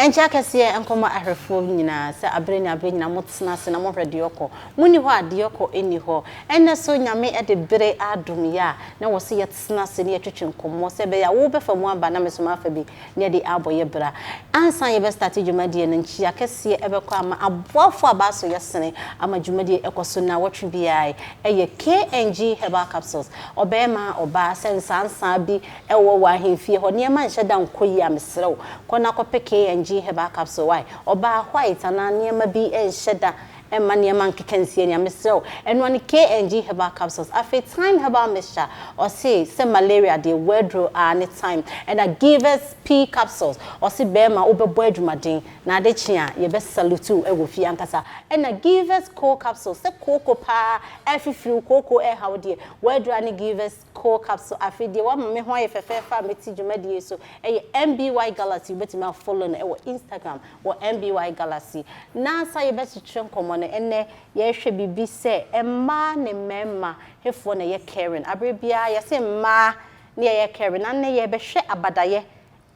encha kese enkoma ahwefo nyina se Abena nyina motena se na mohwe Deɛ Eko muni ho Deɛ Eko eni ho enne so nyame de bere adom ya na wo se yetena se ne yetwetwe nkomo se be ya wo befa mu aba na mesoma afa bi ne de aboye bra ansan ye be start dwumadie no nchia kese ebekọ ama aboafo abaso yesene ama dwumadie ekoso na wotwe biai eye KNG herbal capsules obema oba sensansan bi ewo wa hemfie ho ne ma nhye da nkoyi amsrew kona kope KNG herbal capsule why oba white ana ne ma bi nhye da Emma niema nkekensie ni amesrew eno ne KNG herbal capsules afi time herbal mixture or say malaria dey wordro any time and I give us P capsules or say bema obebo adwumaden na ade chia ye be salute e wo fi ankasa and I give us cold capsules say cocoa pa afifiri cocoa e hawde wordro ani give us cold capsule afi dey wa me ho ye fefefa meti dwumadie so e MBY Galaxy betima follow na e wo Instagram wo MBY Galaxy na sa ye be twenkom enne ye hwe bibi se emma ne memma hefo na ye caring abrebia ye se ma ne ye caring na ne ye be hwe abadaye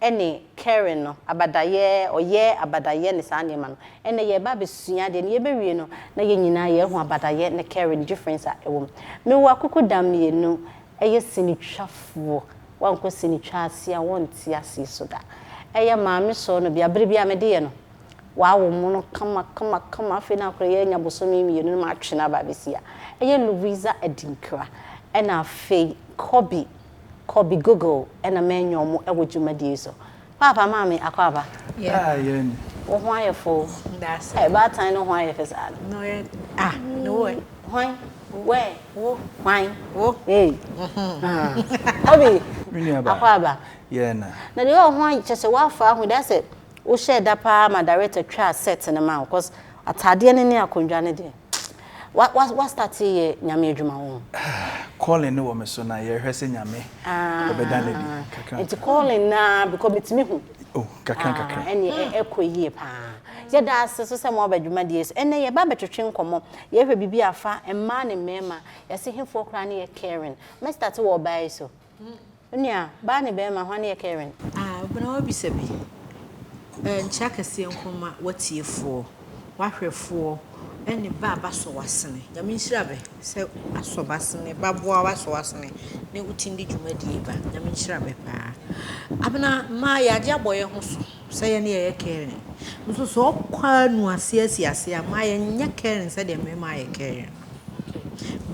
ene caring no abadaye oye abadaye ne sa ne ma no ene ye ba besua de ne ye be wie no na ye nyina ye hu abadaye ne caring difference a ewom me wo akoko dam ye no eye sinitwafo wanko sinitwa ase a wonti ase so da eye maame so no bia abrebia me de ye no Wow, mono kama afi na akora ye nya bosomi mienu ma atwe na ba besia eye Louisa Edinkra ena afi Kobi Google ena menyomo ewo dwumadie so papa mama akwaba yeah yen wo ho ayefo that's e ba tan no ho ayefo sa no no way hwan we wo hwan wo eh Kobi akwaba yeah na de ho hwan chese wa fa hu da se o share da pa ma director try set na ma because atade ne ne akondwa ne de what start ye nyame adwuma wo calling no me so na ye hwese nyame obeda ne di kakran it calling na because bitimi hu oh kakran ene ekoyie pa ye da so se mo badwuma de so ene ye ba betwetwe nkomo ye hwe bibi afa emma ne mema ye se hemfo kra ne ye caring me start wo bai so nia ba ne be ma hwane ye caring bana obi sebi ncha kase nkoma watiefo wahwefo ene baba so wasene nyame nhirabe se asobasene baboa wasowasene ne utindi dwumadie ba nyame nhirabe pa abena ma ya age aboye ho so se ye ne ye kere nso so kwa nu ase ma ye nya kere se de me ma ye kere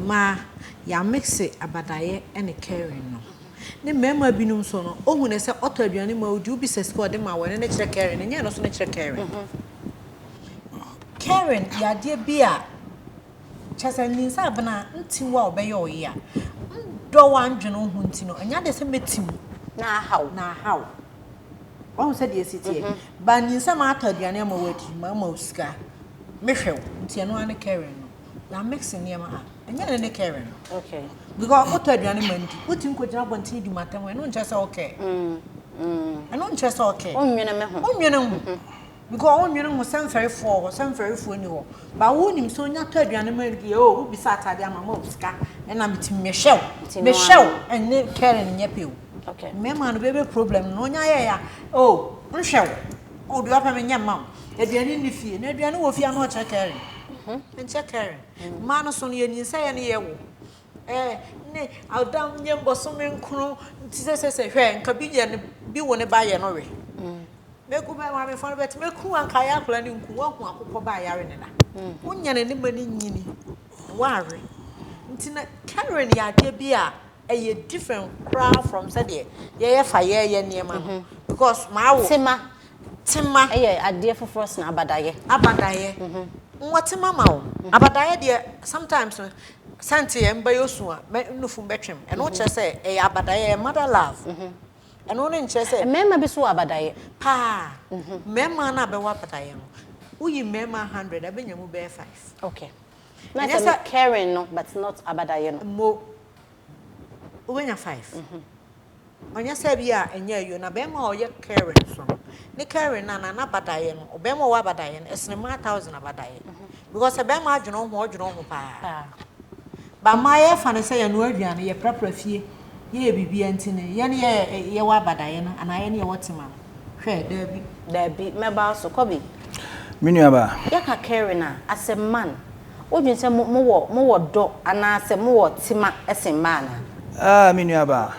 ma ya mixe abadaye ene kere no ne mema binum so no ohune se oto aduane ma odi ubi se score de ma wone ne kire Karen ne no so ne kire Karen Karen ya de bia chasa ninsa abana ntiwa obeye oya do wandwene ho ntino anya de se metim na how won se de sitie ba ninsa ma ata aduane ma wadi ma usika mehwew ntiano ane Karen no na mix ne ma anya ne Karen okay because what aduane mandi utim ko jina bontin di matam we no nchese okay no nchese okay onwene me ho because onwene ho sanferefo ni ho ba wonim so nya to aduane mandi o ubi sa atade ama ma usika na metim mehwew enne Karen nyepew okay mema no bebe problem no nya ye ya o nhwew o do apa me nya ma aduane ni fie na aduane wo fie no o che Karen nche Karen ma no so no ye ni nsa ye ne ye wo ne adam nye mbosome nkro ntise hwe nka bi woni ba ye no we meku ba ma me fon bet meku anka ya akula ni nku wa hu akopọ ba yare ne na wonya ne mani nyini ware ntina Karen ya de bia eye different crowd from said ye fa ye niema no because ma wo tema eye ade foforo na abadaye nwatima ma wo abadaye de sometimes Santi emba yosua nufu betwem eno che se e abadaye mother love eno ne nche se mema bi so abadaye pa mema na be wa abadaye no uyi mema 100 abenyamu be 5 okay na say Karen no but not abadaye no mo uwenya 5 onya se bia enya yo na be ma oye Karen so ne Karen na abadaye no obema wa abadaye no esne ma 1000 abadaye because be ma adwono ho pa ba ma ye fa ne se ye no aduane ye prapra fie ye bibia ntine ye ne ye wa badaye no ana ye ne ye wotima Debbie meba so kobi Minuaba. Yaka Karina as a man. What you say more do and say more tima as a man. Ah, Minuaba.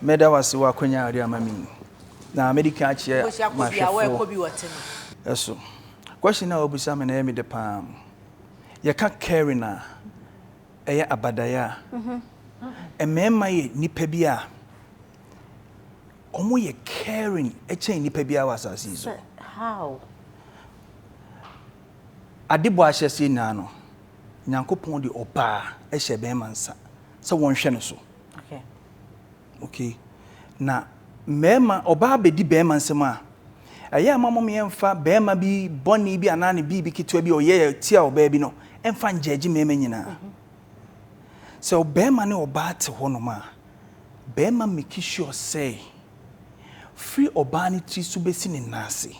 Meda was wakonya ria mami. Na medical chair. Eso. Question na obusa me na me de pam. Yaka Karina. Eya abadaya. Emema ye nipa bia. Omo ye caring echen nipa bia wasasi so. How? Adebo ahyese na no. Nyankopon de oba ehye be mansa. Se won hwe no so. Okay. Okay. Na mema oba bedi be mansam a. Eya mamom ye mfa be ma bi boni bi anane bi kitwa bi oye tia oba bi no. Emfa njeji mema nyina. So be ma ne oba te ho no ma. Be ma make sure say free oba ni tri so besi ne nase.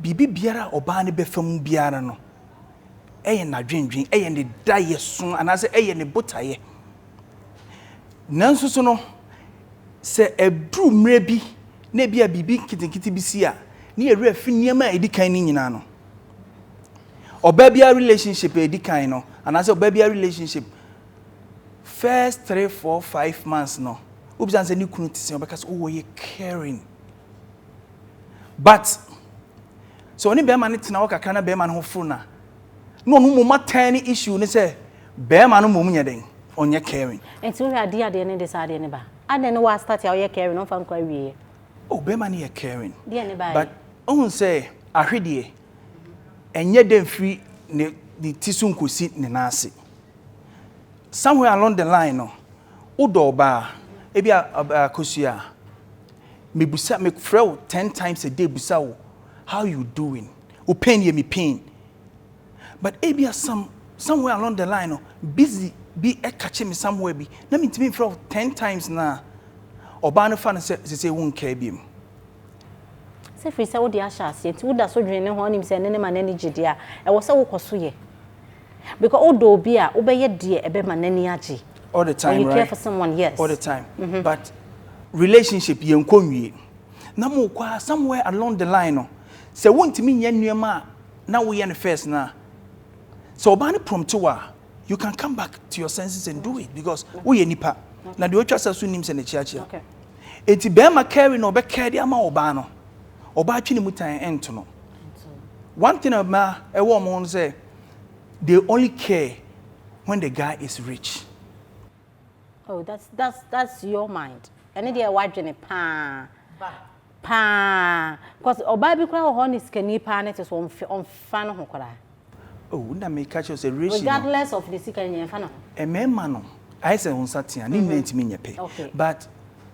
Bibi biara oba ne befam biara no. Eye na dwendwen, eye ne daye so anase eye ne botaye. Nanso so no se edru mre bi na bia bibi kitinkiti bi si a ne ere afi niam a edikan ni nyina no. Oba bia relationship edikan no anase oba bia relationship first 3 4 5 months no. Ubizan say ni kunu tise obeka oh ye caring. But so oni be man ne tena wo kakra na be man ho furu na. No no moma tiny issue ni say be man no mom nya den onye caring. Enti we ade ne decide ne ba. Ade ne wa start ya ye caring no fa nkwa wie. Oh be man ye caring. De ne ba. But on say ahwede enye dem free ne tisu nkosi ne nase. Somewhere along the line no udo ba ebi akosua me busa me frɛ 10 times a day busa wo how you doing o pain ye me pain but ebi somewhere along the line no busy be e catch me somewhere bi na me ntimi frɛ 10 times na oba no fa no say won ka biem se free say wo dia shase enti wo da so dwen ne ho nim say ne ma na ni gide a e wo say wo koso ye because odo obi a wo be ye de e be ma na ni age all the time, you right? Care for someone, yes. All the time. But relationship yen konwie. Na mo kwa somewhere along the line no. Se won't me yen nuema na we yen first na. So oba ne prompt you can come back to your senses and do it because we ye nipa. Na de otwa sasu nim se ne chiachia. Okay. Enti be ma carry no be carry ama oba no. Oba twi ne mutan ento no. One thing about e wo mo say they only care when the guy is rich. Oh, that's your mind. And then they are watching pa. Because oba bi kura ho ni skani pa net is on fan ho kura. Oh, na me catch you say rich. Regardless of the sikani en fan ho. E mema no, I say on satia, ni ntimi nye pe. But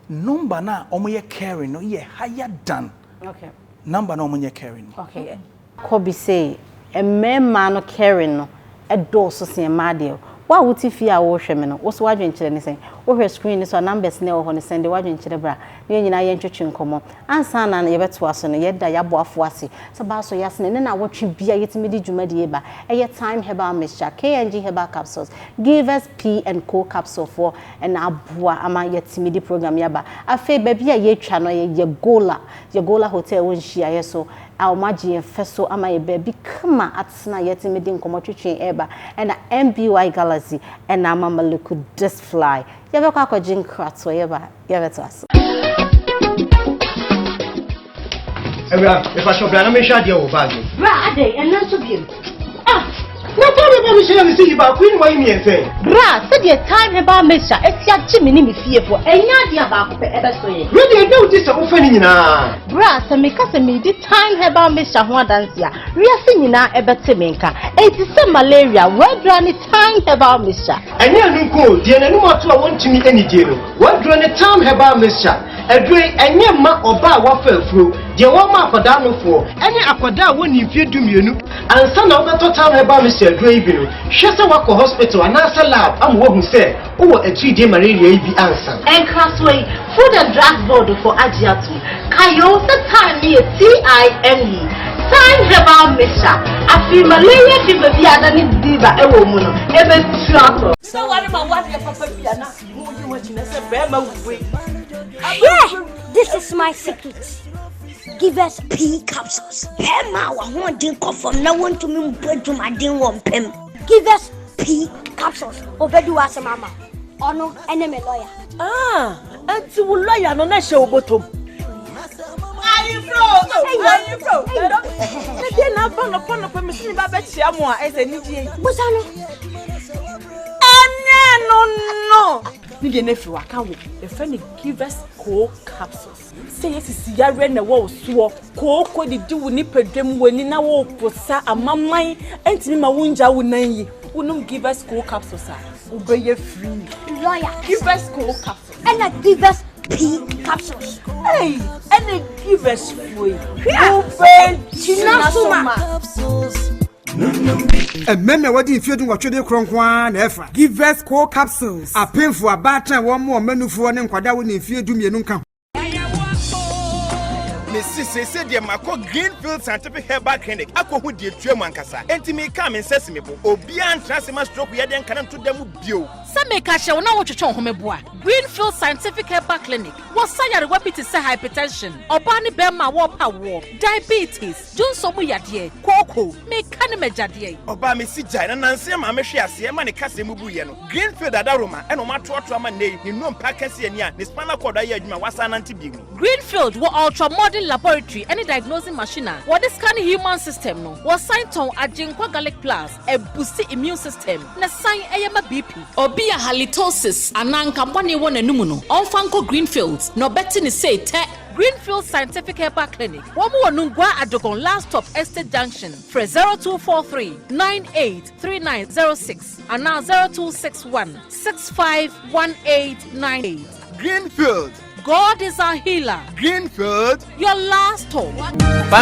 number na omo ye caring no ye higher than. Okay. Number na omo ye caring. Okay. Kobi say e mema no caring no e do so se ma de. Wa wuti fi a wo hwe me no wo so wadwen kire ne sen wo hwe screen ni so numbers ne wo ho ne sen de wadwen kire bra ne nyina ye ntwetwe nkomo ansa na ye beto aso no ye da ya boafo ase so ba so yasne ne na wotwe bia yetimi di dwuma de ba eye time herbal mixture KNG herbal capsules give us P and Co capsule for and aboa ama yetimi di program ya ba afi ba bia ye twa no ye gola hotel won hia ye so Almaji and Feso ama ye baby kama atsena yetimi di nkomo twetwe eba and MBY Galaxy and mama look this fly you be kwa kwajin kratso ye ba ye beto aso Ebra if I shop na me sha de o bag bra ade and nan so biem na tell me me share me see ba queen why me say bra said your time herbal mixture etia chimi ni me fie fo enya dia ba ko pe ebe so ye we dey do this o fa ni nyina bra se me ka se me di time herbal mixture ho adanse a wiase nyina ebe te me nka enti se malaria wadra ni time herbal mixture enya nu ko die na nu moto a wontimi anije no wadra ni time herbal mixture edwe enye ma oba wa fa afuro die wo ma akoda no fo enye akoda woni mfie dumienu ansa na obeto time herbal mixture edwe ibi no hwe se wako hospital anasa lab am wo hu se wo atridie malaria ibi ansa en crasway food and drug board for agiatu kayo se time me TIME time herbal mixture. Afi malaria fever bi adani diva ewo mu no. Ebe trato. So what am I want your papa bi na? Mo you want to say be ma we. Yeah, this is my secret. Give us pea capsules. Emma, I want to come from now on to me to my din one pem. Give us pea capsules. Obedu as a mama. Oh no, enemy lawyer. Ah, and to lawyer no na show bottom. Are you bro? Then na pon permission ba be chia mo a ese ni die. Bosano. No. Ni de na fi waka wo. The friend give us cold capsules. Say yes is yare na wo so. Ko di di wo ni pedwam wani na wo posa amaman entimi ma wunja wo nan yi. Unum give us cold capsules a. Obey free. Lawyer. Give us cold capsules. And I give us pea capsules. Hey, and they give us free. Obey Chinasuma. And men are what if you do what you do, Cronkwan, Efa. Give us core capsules. A pain for a batter, one more menu for one and Quadawan if you do me a nunca. Mrs. said, dear Marco Greenfield Scientific Herbal Clinic. I go with the Mancasa. And to me come in sesame, or beyond Transima stroke, we are then can't to them you. Some make a show now what you show home boy. Greenfield Scientific Herbal Clinic. Was say weapon to say hypertension, or Barney Bema war, diabetes, John Somu Yadie, Coco, make Canimajadie. Or by Missy Jana and Nancy Mameshia, Siamani Casimubuyano. Greenfield Adaruma, and Omatua Trauma name, you know Pacassi and Yan, the Spana Corda Yajma was an antibium. Greenfield were ultra modern laboratory, any diagnosing machine. What this kind of human system no was signed on a Jinkwa Gallic Plus, a boosted immune system, na sign AMA BP, or be a halitosis, and non company one and numuno. On Fanco Greenfields, no betting is say te. Greenfield Scientific Herbal Clinic. One more Nungwa Adogon last stop Estate Junction. For 0243 983906 and now 0261 651898. Greenfield. God is our healer. Greenfield. Your last hope.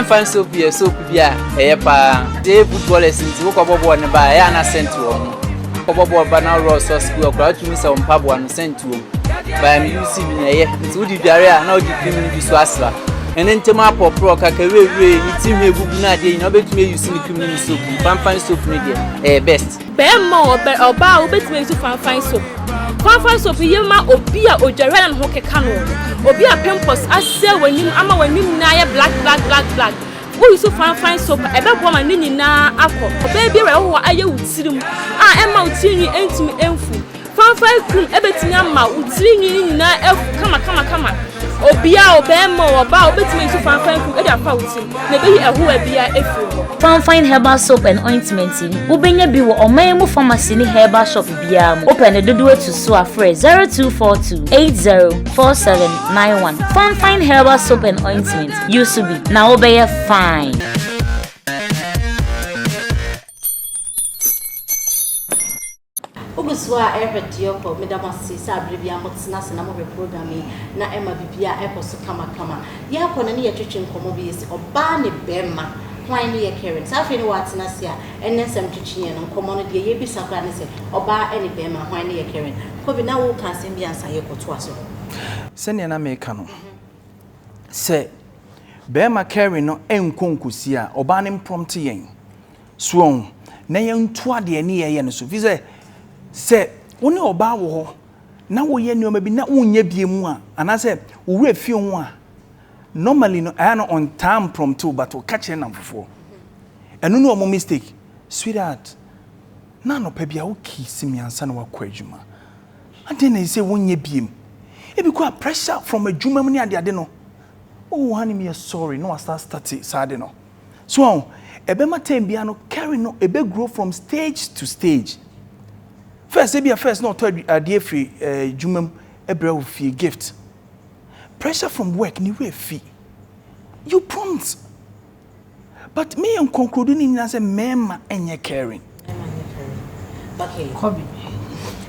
Fan soap here, soap here. Epa, they footballers in Zukobo and by Anna sent to one. Kobo Banal Ross School, crowd to Miss on Pablo and sent to him. By me, you see me, it's Woody Daria, now the community Swasla. And then Tema Pro Kakaway, it's in here, Bubunadi, in order to make you see the community soap. Fan soap media, best. Bear more, but or bow, bet me to fan soap. Fan soap, Yama, or Pia, or Jaran and Hoke Cano, or be a pimpus, I say when you ama when you naya black. Who is so fine soap, a bad woman, Nini na apple, or baby, I you see them. I am out seeing you ain't me enfu. Fan cream, everything I'm out, seeing you na elf, come. Obia obemo oba obetime to fan cream e da fawutim na be ehu abia efu Fine herbal soap and ointment wo benya bi wo oman mu pharmacy ni herbal shop bia mu open the dodo to so afre 0242 804791 Fine herbal soap and ointment used to be now obey fine. Oguswa Deɛ Eko medamasi sa abribia motsena se na mo program na Emma bibia eposo kama Deɛ Eko na ne yetwetwe nkomo bi yesi oba ne bema hwan ne ye Karen sa fe ne watena se a enesem twetwe no nkomo no de ye bi sakra ne se oba ne bema hwan ne ye Karen ko bi na wo ka asem bi ansa ye koto aso se ne na me ka no se bema Karen no enkonkosi a oba ne prompt yen so na ye ntoa de ne ye no so fi se woni oba wo ho na wo ye nneoma bi na wonnya biemu a ana se wo wura fie ho a normally no I no on time prompt but wo catch na mfofo eno no mo mistake sweetheart na no pa bia wo ki simi ansa na wakɔ adwuma ade na say wonnya biem e bi kwa pressure from adwuma mu ni ade no oh honey me sorry no start sad no so ebe matem bia no carry no ebe grow from stage to stage. First, no dear free jumum ebra fee gift. Pressure from work ni we fee. You prompt. But me and concluding in as a mema enye caring. Okay. Kobe.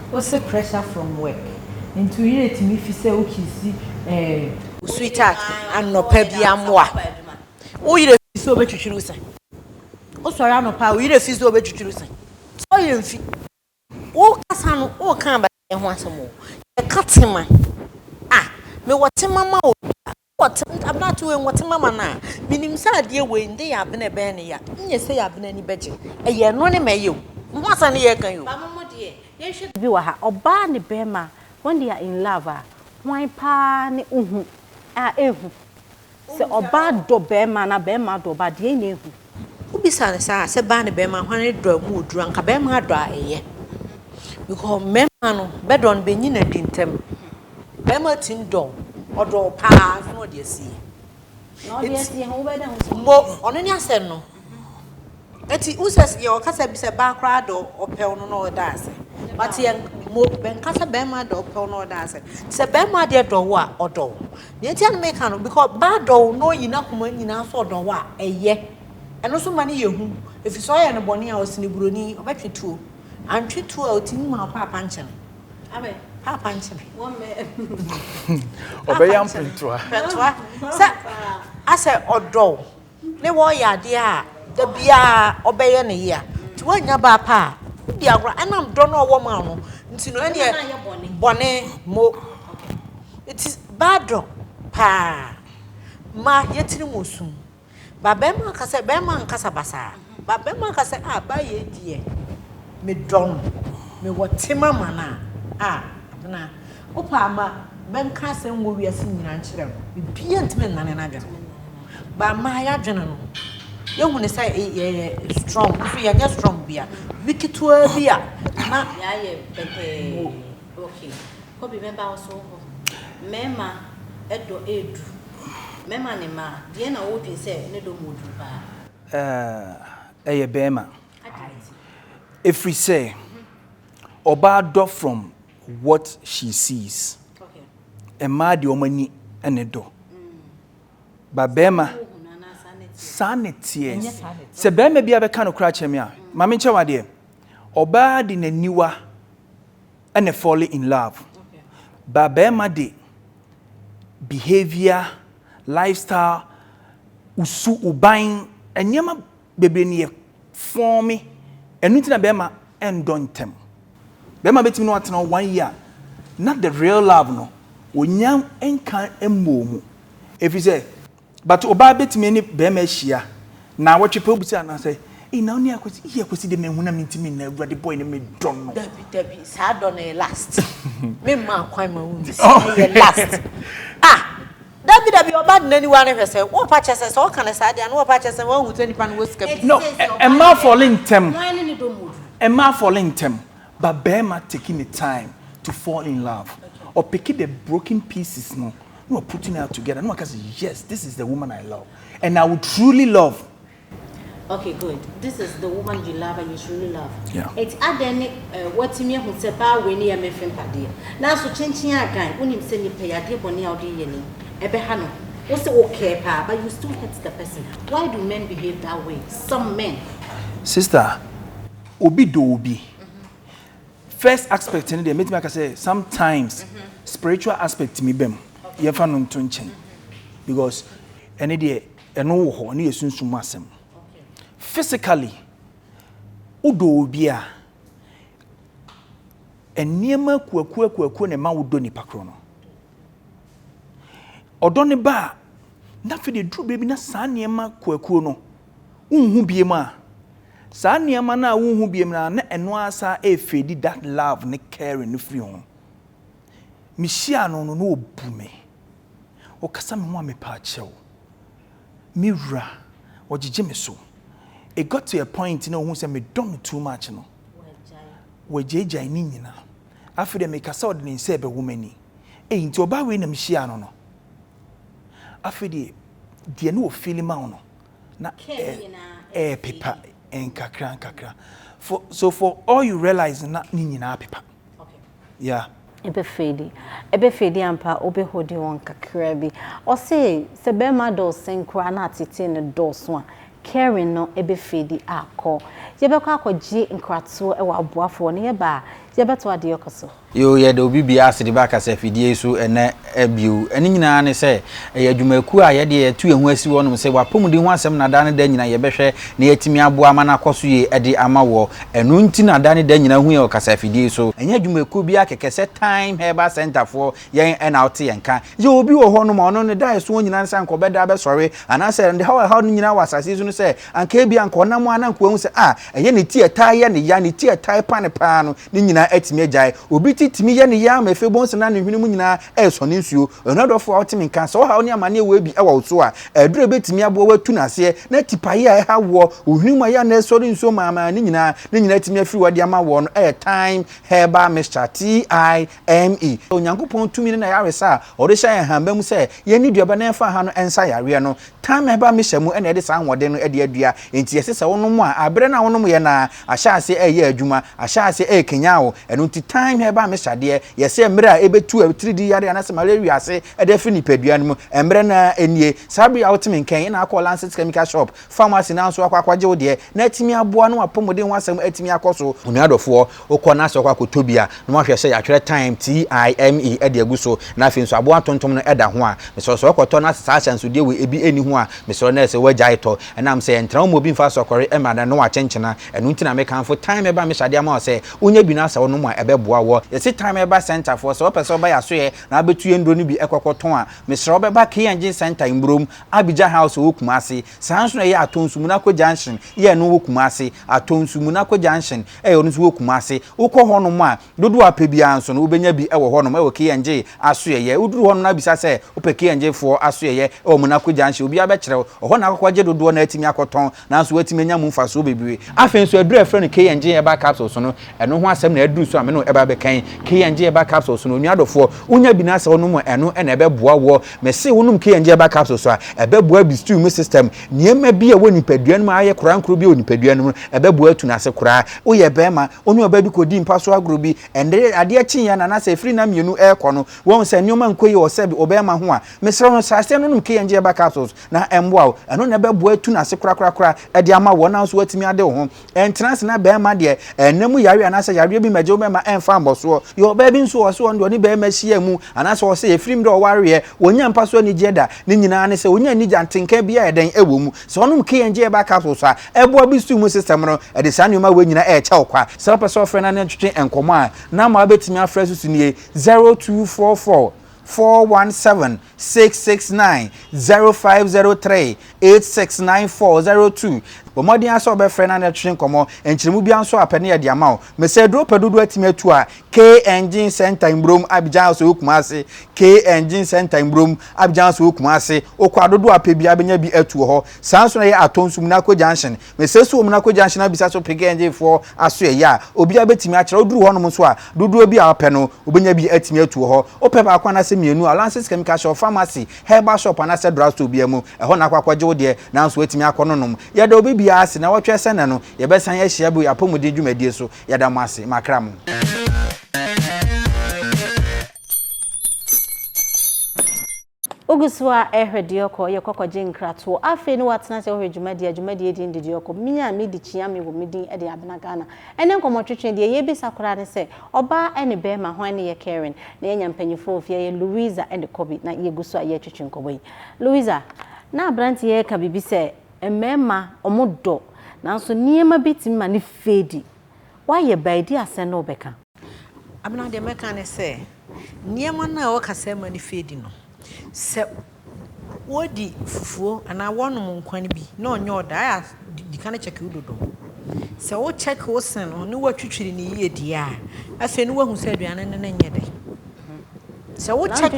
What's the pressure from work? Into it me fi say okay see sweetheart and no pa bia moa. Wo yire fi so betwitwiru san. O so ya no pa wo yire fi so betwitwiru san. So yire fi o kasano o kan ba ho asemo e katima me wote mama o What? I'm not doing what mama na. Minim sa de we ndi ya Abena be ne ya. Nye se ya Abena ni beje. Eye no ne mayo. Mo asa ne ye kan yo. Ba mo de ye hwe bi wa ha oba ne bema when they are in love wan pa ne uhu ehu se oba do bema na bema do ba de ne ehu ubisa ne sa se ba ne bema hwan do mu oduru anka bema do a eye because mema no be don be nyi na dintem bema tin do odo pa no de si no de si ho be da mo ono ni asem no eti usas ye okasa bi se ba kra do opel no no da ase but ye mo ben kasa bema do opel no da ase se bema de do wo a odo ye ti an make no because ba do no yina kuma nyina so do wo a eye eno so mane ye hu efi so ye no boni a osini buroni obetwetuo antwetuo a otini ma papa nchen abe papa nchen wo me obeyam pentoa sa ase odo ne wo ya de a da bia obeye ne ya ti wanya ba pa di agora enam do no wo ma no nti no ene bone mo it is bad pa ma yetiri mosum ba be ma kasa be ma nkasa basa ba be ma kasa ba ye die me don me wotima mana na opa ma ben kasa nwo wiase nyina nkyere no bia ntime nane na dwen ba ma ya dwen no you want to say strong if you are strong bia wikitua bia na ya okay ko bi member also mema edo edu mema ne ma de na wo dwen say ne do modu ba eye bema if we say oba do from what she sees okay e ma de omani ene do ba bema sanity se be me bia be ka no kra chemi a ma me nche wade oba di naniwa and fall in love okay ba be ma de behavior lifestyle usu uban enyema bebre ne form enu tina be ma endontem be ma betimi no atena 1 year not the real love no onyam enkan emmomu if you say but oba betimi ni be ma hia na wotwe obusi ana say e na oni akosi de menhuna mintimi na awurade boy ne me don no dabi sa don e last me ma kwan ma wu e last dabi oba de nani wa ne hwese wo pa chese so kan sa de na wo pa chese wo hu tani pa no wo ska no e ma falling tem e ma falling tem but be ma taking the time to fall in love or picking the broken pieces no putting it together no because yes this is the woman I love and I would truly love. Okay, good. This is the woman you love and you truly love. Yeah. It's adeni what me hu se ba we ni me fem pade. Na so chinchin agan, unim se ni pay ade boni a odi ye ni. Ebe ha no. Wo se okay pa, but you still hurt the person. Why do men behave that way? Some men. Sister, obi do obi. First aspect in there make me say sometimes spiritual aspect me bem. Ye fa no nto nchen. Because ene de eno wo ho ne yesunsum asem. Physically udo obi a eniema kwaku ne ma wudo ni pakro no odo ne ba na fe de dru bebi na sa niema kwaku no unhu biem a sa niema na unhu biem na eno asa e fedi that love ne care ne free ho mi hia no obu me o kasa me ho a me pa chew mi wura o gige me so. It got to a point, you know, who said me don't too much, no. We jay ni nyina. After them make a sword in say be woman. Into oba we na mhia no no. After the no feeling ma no. Na paper en kakra. For all you realize na ni nyina paper. Okay. Yeah. Ebe fedi ampa obe hodi won kakra bi. O say se be ma do senkra na atete ne do so a caring no ebe fedi akọ. Ye be kwa akọ ji nkrato e wa aboafo ne ye ba ye beto ade yokoso. Yo ye de obi bia ase de ba kasa fidie so ene ebio eni nyina ne se ye adwumaku a ye de ye tu ehu asi wonum se wapomudi ho asem na da ne da nyina ye behwe na yetimi aboa ma na akoso ye ede ama wo enu nti na da ne da nyina hu ye kasa fidie so enya adwumaku bia kekese time herbal center for ye ena out ye nka ye obi wo ho no ma ono ne da so nyina nsa nko beda be sori ana se de how nyina wasase so no se anka bia nko na mo ana nko hu se eye ne tie ta ye ne ya ne tie ta pa ne pa no ne nyina atimi agyae obi timi ye ne ya ma febon se na ne hwenu mu nyina so ne nsuo onadofo a otimi nka so ha oni amane we bi ewa so a adure betimi abo watu na se na tipaye a ha wo ohwenu ma ya na so nsuo mama ne nyina timi afiri wade ama wo no time herbal mixture TIME onyankopon tumi na ya wesa o de sha hamba mu se ye ni duaba na fa ha no ensa yare no time herbal mixture mu na de sa nwode no de adua enti yese se wono mu a abere na wono mu ye na ahya ase eye adwuma ahya ase kenyawo eno ti time herbal mixture de yese mre a ebetu 3D yare na se malaria ase ede fi nipadua no mu emre na enie sabi a otimi nkan na akọ Lancet chemical shop pharmacy na so akwaje wo de na atimi aboa no apomode ho asem atimi akoso onuadofo okọ na so akotobia no ma hwe se ya twere time TIME ede aguso na afi nso aboa tontom no eda ho a meso so okoto na sa chance de we ebi eni ho a meso na se wagya ito enam se entra mo bi mfa so kore emada no wa chenchena enu ntina me kanfo time eba me shade ama se onya bi na sa wono mu a ebeboa wo yesi time eba center for so person ba ya so ye na abetu endro ni bi ekokoton a mesro obeba K&G center imbrom Abidja house wo Kumasi sanso na ye atonsu munako junction ye no wo Kumasi atonsu munako junction ono so wo Kumasi ukọ hono mu a dodo apebia anso no ubenya bi ewo hono ewo K&G aso ye uduru hono na bisa se ope K&G for aso ye ewo munako junction obi abekere ho na akwaje dodo na atimi akoton na so atimi nya mu mfaso bebiwe afen so aduru efre no K&G eba capsule so no eno ho asem na aduru so ame no eba bekan K&G eba capsule so no nuadofo unya bi na se wono mu eno ena ebe boa wo mese wonum K&G eba capsule so a ebe boa bi stew mu system niema bi a woni padua no aye korankro bi oni padua no ebe boa tu na se kora wo ye bema onu oba bi kodi mpa so agro bi ende ade achi ya na se free na mienu ekọ no won se nyoma nkoyi wo se bi obema ho a mesere no sase no num K&G eba capsules na emboa eno na ebe boa tu na se kora ede ama wo na so watimi ade ho entrance na bema de enemu yare na se yare bi maje obema emfa mboso yo oba bi nso wo so ndo ni bema hia mu ana so se efrim de oware wonya mpa so ni jeda ni nyina ne se wonya ni jantenka bia eden ewo mu so onum K&G eba capsules a ebo bi stew mu system no e de sanuma we nyina e cha kwa se person friend na twetwe enkomo a na ma betimi afresh su ni 0244 417 669 0503 869402 bomodin aso be friend na twetwe enkomo enchiremu bia nso apene ye de ama o me se dro pedudu atimi atu a K&G center imbrom Abidja house wo Kumasi K&G center imbrom Abidja house wo Kumasi okwadodo apebia benya bi atu ho sanso na ye atonsu munako junction me se so munako junction abisa so K&G for aso ye ya obi abetimi a kire oduru ho no so a dodo bi apɛ no obenya bi atimi atu ho opɛ ba kwa na se mienu Lancet chemical shop pharmacy herbal shop na se drugstore bi mu ɛho na akwakwaje wo de na nso atimi akononom ye da obi bia ase na wotwe sene no ye besan ye hia bu apomudi dwumadie so ye da mo ase makra mo Oguswa Deɛ Eko ye kokoje nkrato afi no watena se ohwe dwumadie din Deɛ Eko minya me di chia me wo medin de Abena Ghana ene nkomotwetwe de ye bisa kora ne se oba ene be ma hwan ne ye Karen na ye nyampanyifo ofie ye Louisa and Kobi na ye guswa ye twetwe nkoboyi Louisa na abranti ye ka bibi se emema omodo nanso niema bitim ma ne fedi wa ye baidi ase no beka Abena de meka ne se niema na o kasa ma ne fedi no se wodi fufuo ana wonom nkwan bi na onye oda ya dika na check udodo se wo check wo sen no ne watwitwiri ne yie dia afi ne wahu se aduane ne ne nyede se wo check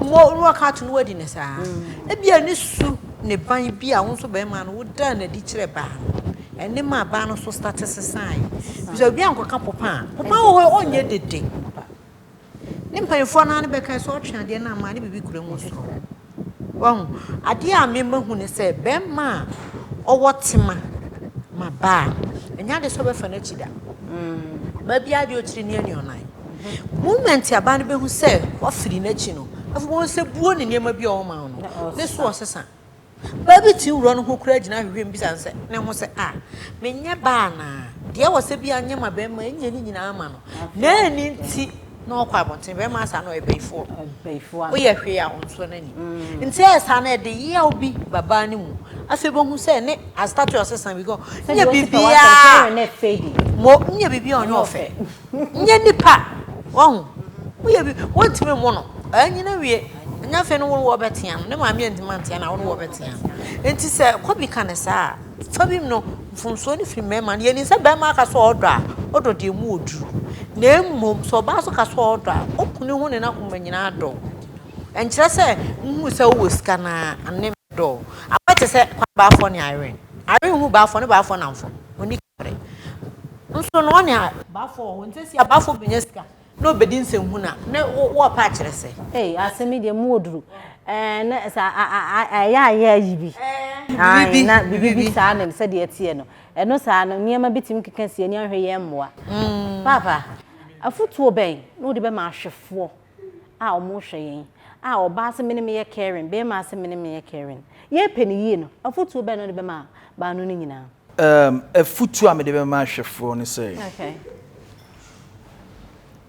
mo waka to no wadi ne sa e bia ne su ne ban bi a wonso ba ma no wo da na di kire ba ene ma ba no so start sesan bi obi ankoka popa wo onye dede ne mpanyefo na ne beka so otwe ade na ma ne bibi kura mu so won ade a me mahu ne se be ma owotema ma ba enya de so be fa na chida ba bia de otiri ne ani onan moment aba ne behu se ofiri na chi no afo won se buo ne niam bi o ma no ne so osesa ba bi ti wuro no ho kura gina hwehwem bisa nse ne ho se menye ba na deɛ wɔ sɛ bi anya ma bɛma enye ni nyina ama no na ni nti na ɔkɔ abɔnten bɛma asa na ɔbɛifo bɛifo woyɛ hwe a ɔnso na ni nti esa na de yɛ obi baba ne mu afi bo hu sɛ ne a status sesan bi go nya bibia na fade mo nya bibia ɔnyɛ ɔfɛ nya nipa wɔn woyɛ bi wɔntime mo no anyi na wie nya fɛ no wo bɛtea no ne ma me antimantia na wo bɛtea enti sɛ kɔbi ka ne saa fa bi no mfunso ne firi mɛma ne yɛni sɛ bɛma aka so ɔdɔ a ɔdɔ de mu oduru na mmom so ba so ka so ɔdɔ a okune ho ne na koma nyina adɔ enkyerɛ sɛ nhu sɛ wo sika na ane dɔ abate sɛ kwa baafo ne iron hu baafo ne baafo namfo oni kare nso no ne baafo ho ntesi baafo benya sika no obedi nsɛmhu na ne wo pa kyerɛ sɛ asɛmi de mu oduru na sa ya yibi na bibi saa ne sɛ de atie no ɛno saa no niema bitim keka sie ni ahwe yɛ mmoa papa afutuo bɛn no de bɛ ma ahwefo a ɔmo hwɛ yɛn a ɔba se mene me yɛ caring be ma se mene me yɛ caring ye peni yie no afutuo bɛn no de bɛ ma ba no nyina afutuo a me de bɛ ma ahwefo ne sɛ okay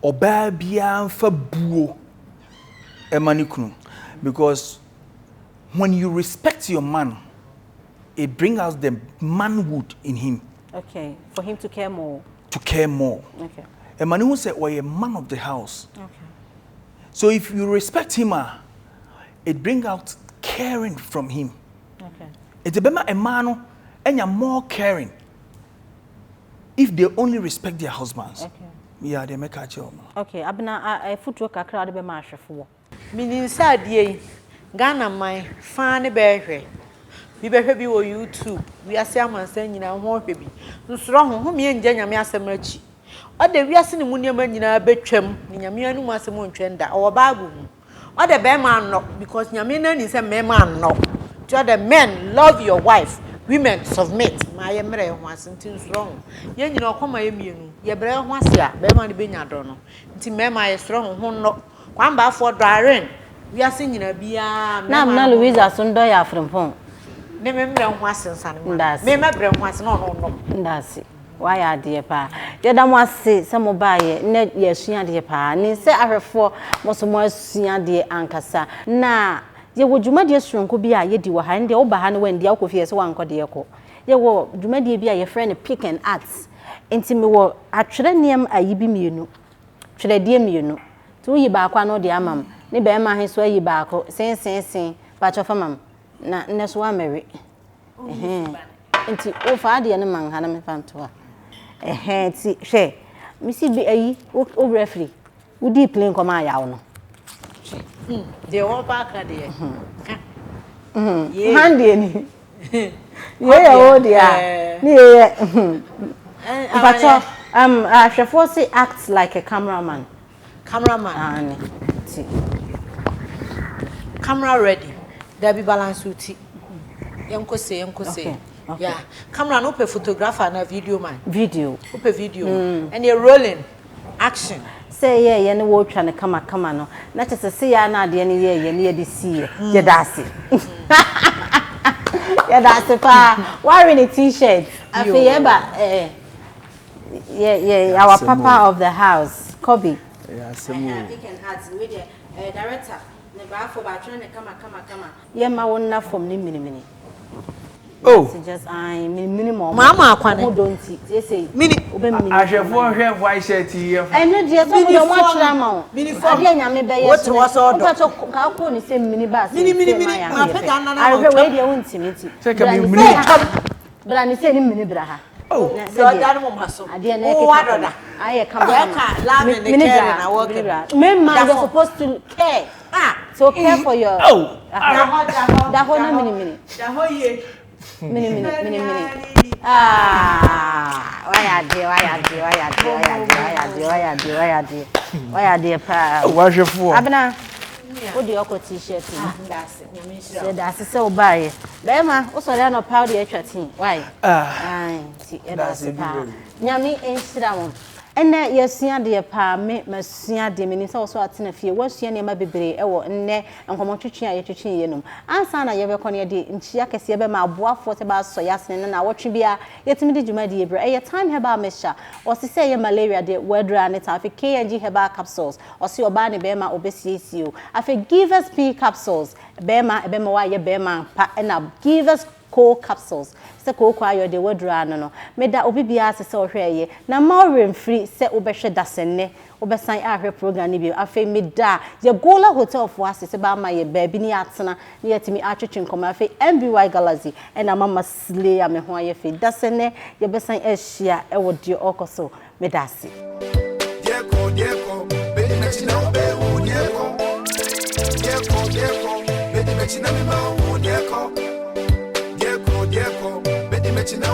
oba bia mfa buo emanikunu because when you respect your man it brings out the manhood in him. Okay, for him to care more. Okay. Emani who said, "Well, a man of the house." Okay. So if you respect him, it brings out caring from him. Okay. It's a man and you're more caring if they only respect their husbands. Okay. Yeah, they make a job. Okay, Abena footwork a crowd be marsh for. Meaning sad ye Ghana my fan behwe. Bi behwe bi wo YouTube. We are say amansan nyina ho hwe bi. Nsoro ho me enja nyame asem achi. O de wi ase ne mu niam nyina betwam. Ni nyame anu mu asem ontwenda. O Bible mu. O de be man no because nyame na ni say me man no. To the men love your wife. Women submit. My emre ho asentin strong. Ye nyina okoma ye mienu. Ye bre ho ase a be man be nya do no. Nti me ma ye strong ho no. Kwamba afọ dwaren. We are singing a bia. Na Louisa Sundo ya frimpon. Me membre ho asensane mo. Me membre ho ase no. Ndase. Why are dear pa? Yeda mo ase se mo baaye na ye sua de pa. Ni se ahwefo mo so mo sua de ankasa. Na ye wo dwumade suronko bi a ye di wo ha nde wo ba ha ne wandi akofie se wanko de yeko. Ye wo dwumade bi a ye friend pick and arts. Enti me wo atwere niem ayi bi mienu. Twere de mienu. Tu yi ba kwa no de amam. Ne be ma he so ayi ba ko sen ba cho famam. Na neso wa meri. Enti o fa de ne man ha na me fanto a. Ti hwe. Mi si bi ayi o referee. Wo di play nkoma ya wo no. De wo ba ka de. Hande ni. Ye o dia. Ni ye. But Shefo say act like a cameraman. Cameraman. Camera ready. There be balance uti. Yanko say. Okay. Yeah. Camera no pe photographer na video man. Video. No pe video. And you're rolling. Action. Say ye ne wo twa ne kama no. Na chese say ya na de ne ye ne de see ye dase. Ye dase pa. Wearing a t-shirt. Afi ye ba yeah, our papa of the house, Kobe. Yeah, director. Ne ba for ba try ne kama. Ye ma wonna from ni mini. Oh, just minimum. Mama akwane. Don't you say mini obe mini. Ahwefo hwe white shirt here. Eno de so mo mo atira ma o. Ade nyame be ye. What was order? What ka ko ni say mini bus. Mini. Ma pe ga na na. Ahwe we de wontimiti. Say ka mi mini. Bra ni say ni mini bra ha. Oh, so that mo maso. Ade na ke. What order? Aye come back. Mini bra. Men man is supposed to care. So care for your. Oh. Da ho na mini. Da ho ye. Mini. Why are they pa? What's your for? Abena, what do you call t-shirt? That's so bad. Bema, also there no powder chatting. Why? That's it. Nyami Instagram. ene yesua de pa me masua de me ni so so atena fie wasua ne ma bebre ewo nne enkomotwetwe a yetwetwe yenum ansa na yebekọ ne de nchia kese be ma aboafo te ba so yasne na wotwe bia yetimi de dwuma de ebre eye time herbal mixture osise ye malaria de wedra ne ta afi KNG herbal capsules osi oba ne be ma obesiesio afi give us P capsules be ma wa ye be ma pa na give us Eko capsules se ko ayo de wedra no meda obibia se ohweye na mawrem free se obehwe dasenne obesan ahwe program ni bi afi meda ye Gola Hotel fo asese ba ma ye ba bi ni atena ni yetimi atwetwe nkoma afi MBY Galaxy na mama slay me ho aye fe dasenne ye besan ehia e wo de okoso medasi Deɛ Eko bedi mechi na obe wo Deɛ Eko bedi mechi na me ma wo Deɛ Eko bedi mechi na